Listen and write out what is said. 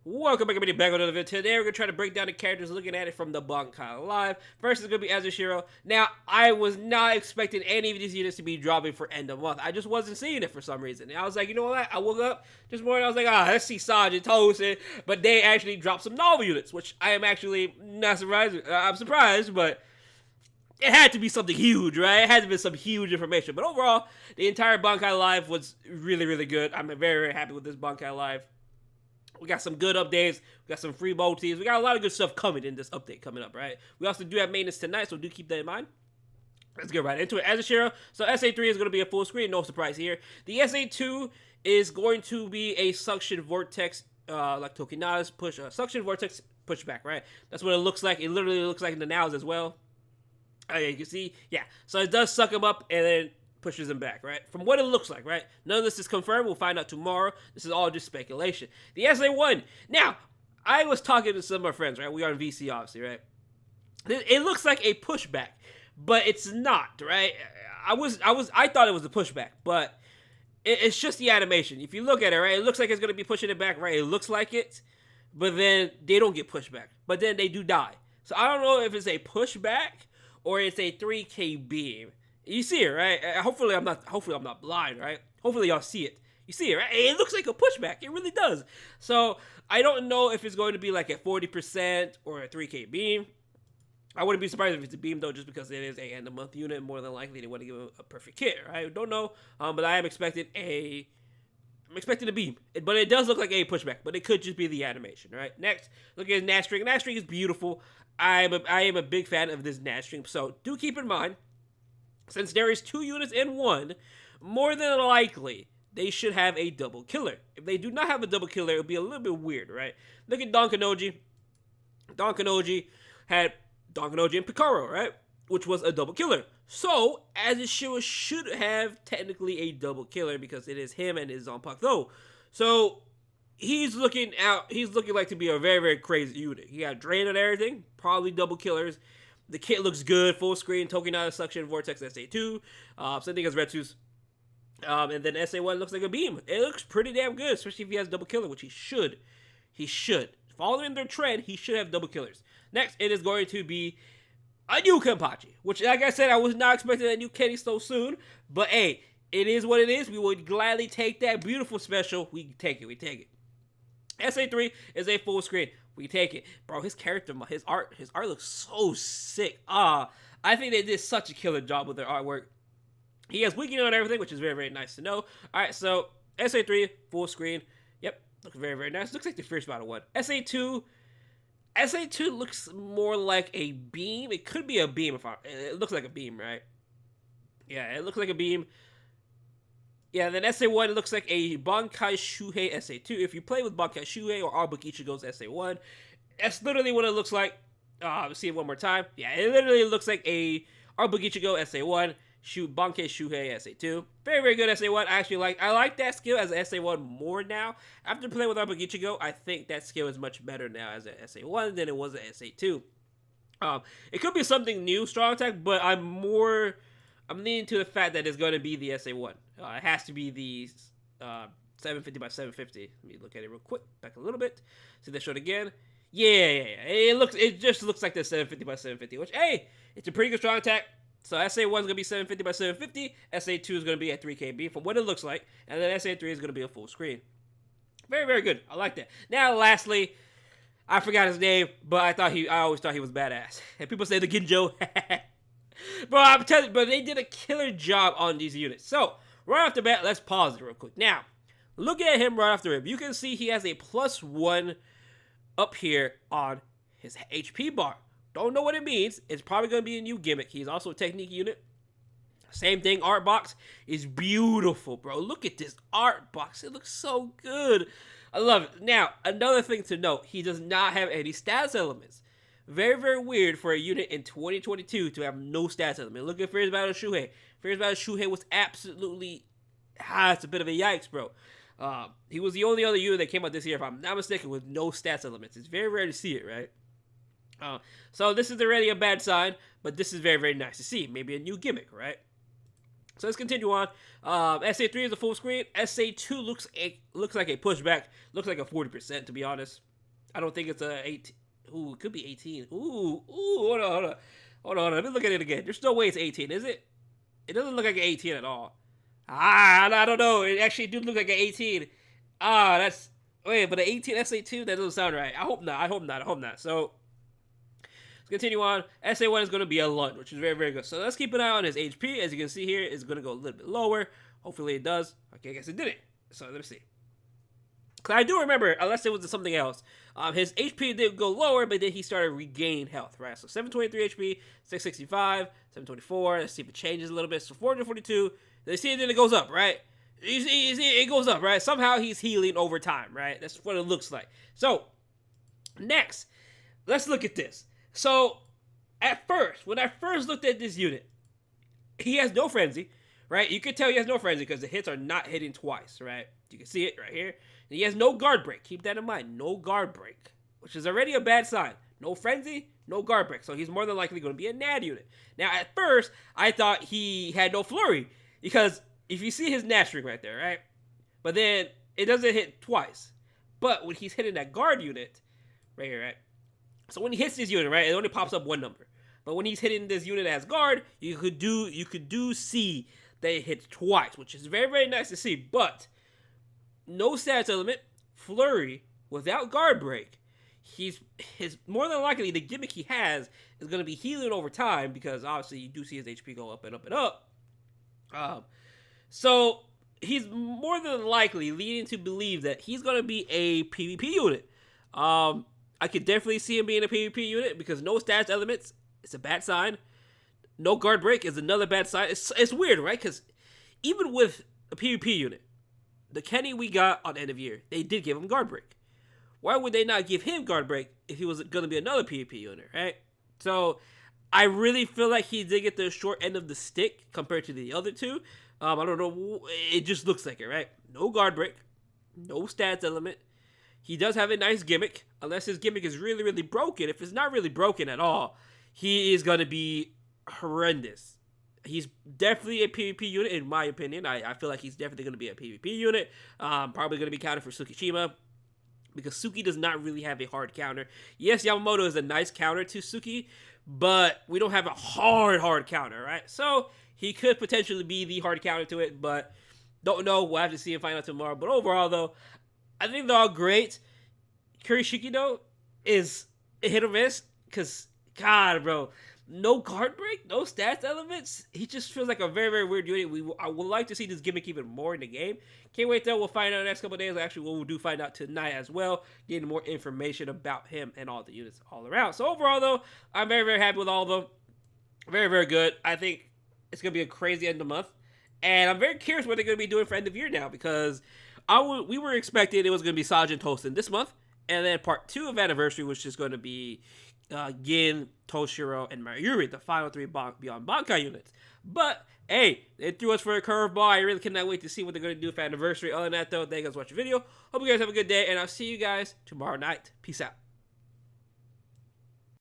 Welcome back, everybody, back on another video. Today we're going to try to break down the characters looking at it from the Bankai Live. First is going to be AZASHIRO. Now, I was not expecting any of these units to be dropping for end of month. I just wasn't seeing it for some reason. And I was like, you know what? I woke up this morning, I was like, let's see Saj and Toast. But they actually dropped some novel units, which I am actually not surprised. I'm surprised, but it had to be something huge, right? It had to be some huge information. But overall, the entire Bankai Live was really, really good. I'm very, very happy with this Bankai Live. We got some good updates. We got some free multis. We got a lot of good stuff coming in this update coming up, right? We also do have maintenance tonight, so do keep that in mind. Let's get right into it. AZASHIRO. So SA3 is going to be a full screen. No surprise here. The SA2 is going to be a suction vortex, like Tokinada's push, suction vortex pushback, right? That's what it looks like. It literally looks like in the nows as well. You can see, yeah. So it does suck them up and then pushes them back, right? From what it looks like, right? None of this is confirmed. We'll find out tomorrow. This is all just speculation. The SA1. Now, I was talking to some of my friends, right? We are in VC, obviously, right? It looks like a pushback, but it's not, right? I thought it was a pushback, but it's just the animation. If you look at it, right, it looks like it's gonna be pushing it back, right? It looks like it, but then they don't get pushed back. But then they do die. So I don't know if it's a pushback or it's a 3K beam. You see it, right? Hopefully I'm not blind, right? Hopefully y'all see it. You see it, right? It looks like a pushback. It really does. So I don't know if it's going to be like a 40% or a 3K beam. I wouldn't be surprised if it's a beam though, just because it is a end of month unit. More than likely they want to give a perfect kit, right? I don't know, but I am expecting a beam. But it does look like a pushback, but it could just be the animation, right? Next, look at Nat String. Nat String is beautiful. I am a big fan of this Nat String, so do keep in mind, since there is 2 units in one, more than likely, they should have a double killer. If they do not have a double killer, it'll be a little bit weird, right? Look at Don Kanoji. Don Kanoji had Don Kanoji and Picaro, right? Which was a double killer. So, AZASHIRO should have technically a double killer because it is him and his Zanpakuto. though. So, he's looking like to be a very, very crazy unit. He got Drain and everything, probably double killers. The kit looks good, full screen, Tokinada Suction, Vortex SA2, same thing as Retsu's. And then SA1 looks like a beam. It looks pretty damn good, especially if he has double killer, which he should. He should. Following their trend, he should have double killers. Next, it is going to be a new Kenpachi, which, like I said, I was not expecting a new Kenny so soon, but hey, it is what it is. We would gladly take that beautiful special. We take it. SA3 is a full screen. We take it. Bro, his character, his art looks so sick. I think they did such a killer job with their artwork. He has weakening on everything, which is very, very nice to know. Alright, so SA3, full screen. Yep, looks very, very nice. Looks like the Fierce Battle one. SA2 looks more like a beam. It could be a beam it looks like a beam, right? Yeah, it looks like a beam. Yeah, then SA1 looks like a Bankai Shuhei SA2. If you play with Bankai Shuhei or Arbok Ichigo's SA1, that's literally what it looks like. Let's see it one more time. Yeah, it literally looks like a Arbok Ichigo SA1, Bankai Shuhei SA2. Very, very good SA1. I like that skill as an SA1 more now. After playing with Arbok Ichigo, I think that skill is much better now as an SA1 than it was an SA2. It could be something new, strong attack, but I'm leaning to the fact that it's going to be the SA1. It has to be the 750 by 750. Let me look at it real quick. Back a little bit. See that shot again. Yeah. It just looks like the 750 by 750. Which, hey, it's a pretty good strong attack. So SA1 is going to be 750 by 750. SA2 is going to be at 3KB from what it looks like. And then SA3 is going to be a full screen. Very, very good. I like that. Now, lastly, I forgot his name, but I always thought he was badass. And people say the Ginjo. Bro, I'm telling you, but they did a killer job on these units. So, right off the bat, let's pause it real quick. Now, look at him right off the rip. You can see he has a +1 up here on his HP bar. Don't know what it means. It's probably going to be a new gimmick. He's also a technique unit. Same thing, art box is beautiful, bro. Look at this art box. It looks so good. I love it. Now, another thing to note, he does not have any stats elements. Very, very weird for a unit in 2022 to have no stats element. Look at Fierce Battle Shuhei. Fierce Battle Shuhei was absolutely... it's a bit of a yikes, bro. He was the only other unit that came out this year, if I'm not mistaken, with no stats elements. It's very rare to see it, right? So this is already a bad sign, but this is very, very nice to see. Maybe a new gimmick, right? So let's continue on. SA3 is a full screen. SA2 looks like a pushback. Looks like a 40%, to be honest. I don't think it's a 18. Ooh, it could be 18. Ooh, hold on, hold on. Hold on, let me look at it again. There's no way it's 18, is it? It doesn't look like an 18 at all. I don't know. It actually do look like an 18. That's... Wait, but an 18 SA2? That doesn't sound right. I hope not. I hope not. I hope not. So, let's continue on. SA1 is going to be a lunge, which is very, very good. So, let's keep an eye on his HP. As you can see here, it's going to go a little bit lower. Hopefully, it does. Okay, I guess it didn't. So, let me see. Because I do remember, unless it was something else, his HP did go lower, but then he started regaining health, right? So 723 HP, 665, 724. Let's see if it changes a little bit. So 442. Then see, then it goes up, right? You see, it goes up, right? Somehow he's healing over time, right? That's what it looks like. So, next, let's look at this. So, at first, when I first looked at this unit, he has no frenzy, right? You can tell he has no frenzy because the hits are not hitting twice, right? You can see it right here. And he has no guard break. Keep that in mind. No guard break, which is already a bad sign. No frenzy, no guard break. So he's more than likely going to be a NAD unit. Now, at first, I thought he had no flurry because if you see his NAD string right there, right? But then it doesn't hit twice. But when he's hitting that guard unit, right here, right? So when he hits this unit, right, it only pops up one number. But when he's hitting this unit as guard, you could do see that it hits twice, which is very, very nice to see. But no stats element, flurry, without guard break. He's more than likely the gimmick he has is going to be healing over time because obviously you do see his HP go up and up and up. So he's more than likely leading to believe that he's going to be a PvP unit. I could definitely see him being a PvP unit because no stats elements, it's a bad sign. No guard break is another bad sign. It's weird, right? Because even with a PvP unit, the Kenny we got on end of year, they did give him guard break. Why would they not give him guard break if he was going to be another PvP unit, right? So I really feel like he did get the short end of the stick compared to the other two. I don't know. It just looks like it, right? No guard break, no stats element. He does have a nice gimmick, unless his gimmick is really, really broken. If it's not really broken at all, he is going to be horrendous. He's definitely a PvP unit, in my opinion. I feel like he's definitely going to be a PvP unit. Probably going to be counted for Tsukishima, because Suki does not really have a hard counter. Yes, Yamamoto is a nice counter to Suki, but we don't have a hard counter, right? So he could potentially be the hard counter to it, but don't know. We'll have to see and find out tomorrow. But overall, though, I think they're all great. KURUYASHIKI, though, is a hit or miss, because, God, bro, no guard break, no stats elements. He just feels like a very, very weird unit. I would like to see this gimmick even more in the game. Can't wait, though. We'll find out in the next couple of days. Actually, we'll do find out tonight as well, getting more information about him and all the units all around. So overall, though, I'm very, very happy with all of them. Very, very good. I think it's going to be a crazy end of the month. And I'm very curious what they're going to be doing for end of year now, because we were expecting it was going to be Sajin Tosin this month, and then part 2 of Anniversary, which is going to be Gin, Toshiro, and Mayuri, the final 3 Beyond Bankai units. But, hey, they threw us for a curveball. I really cannot wait to see what they're going to do for Anniversary. Other than that, though, thank you guys for watching the video. Hope you guys have a good day, and I'll see you guys tomorrow night. Peace out.